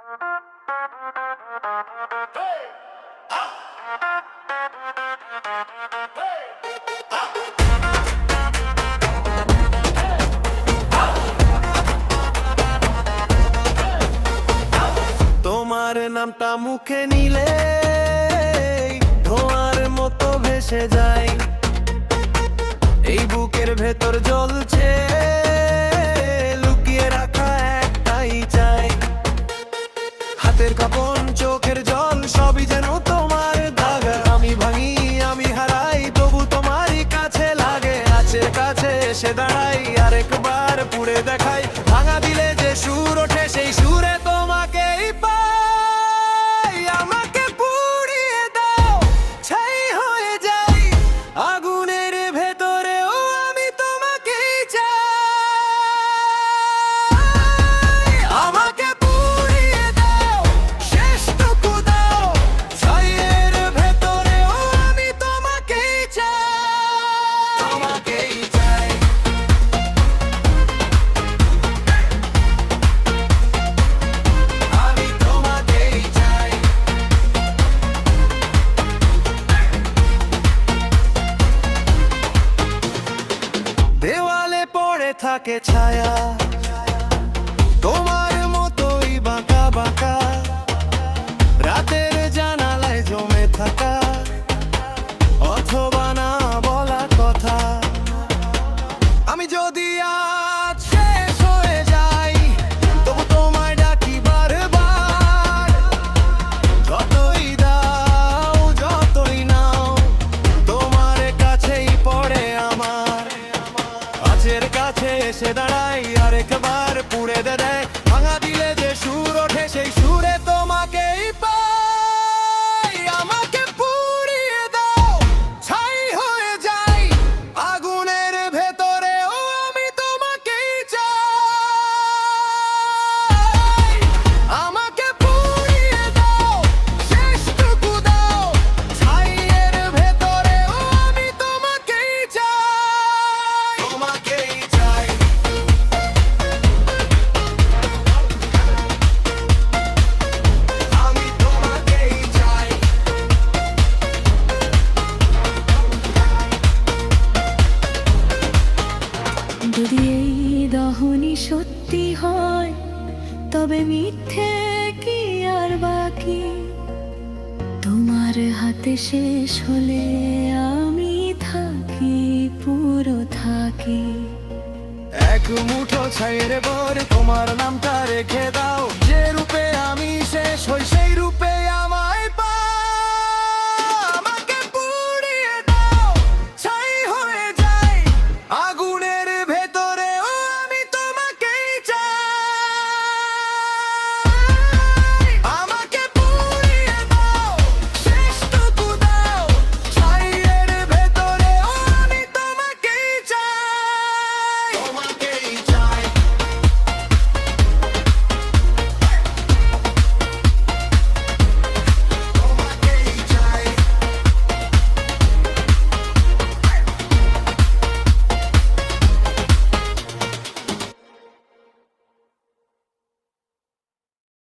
তোমার নামটা মুখে নিলে ধোঁয়ার মতো ভেসে যায়, এই বুকের ভেতর জ্বলছে লুকিয়ে রাখা একটাই চাই। হাতের কাঁপন চোখের জল সবই যেন তোমার দাগা, আমি ভাঙি আমি হারাই তবু তোমারই কাছে লাগে। আছে কাছে এসে দাঁড়াই আরেকবার পুড়ে দেখাই, ভাঙা দিলে যে সুর ওঠে সেই সুরে তোমাকেই পাই। আমাকে পুড়িয়ে দাও ছাই হয়ে যাই, আগুনের ভেতরেও আমি তোমাকেই চাই। আমাকে পুড়িয়ে দাও শেষটুকু দাও, ছাইয়ের ভেতরেও আমি তোমাকেই চাই, তোমাকেই চাই। আমি তোমাকেই চাই। দেওয়ালে পড়ে থাকে ছায়া তোমার মতোই বাঁকা বাঁকা, রাতের জানালায় জমে থাকা অথবা না বলা কথা। আমি যদি আজ শেষ হয়ে যাই তবু তোমায় ডাকি বারবার, যতই দাও যতই নাও তোমার কাছেই পড়ে আমার। কাছের কাছে এসে দাঁড়াই আরেকবার পুড়ে দেয়, ভাঙা দিলে যে সুর ওঠে সেই সুরে তোমাকেই পাই। আমাকে পুড়িয়ে দাও ছাই হয়ে যাই, আগুনের ভেতরেও আমি তোমাকেই চাই। আমাকে পুড়িয়ে দাও শেষটুকু দাও, ছাইয়ের ভেতরেও আমি তোমাকেই চাই, তোমাকেই চাই। আমি তোমাকেই চাই। যদি এই দহনি সত্যি হয় তবে মিথ্যে কি আর বাকি, তোমার হাতে শেষ হলে আমি থাকি পুরো থাকি। এক মুঠো ছাইয়ের পর তোমার নামটা রেখে দাও, যে রূপ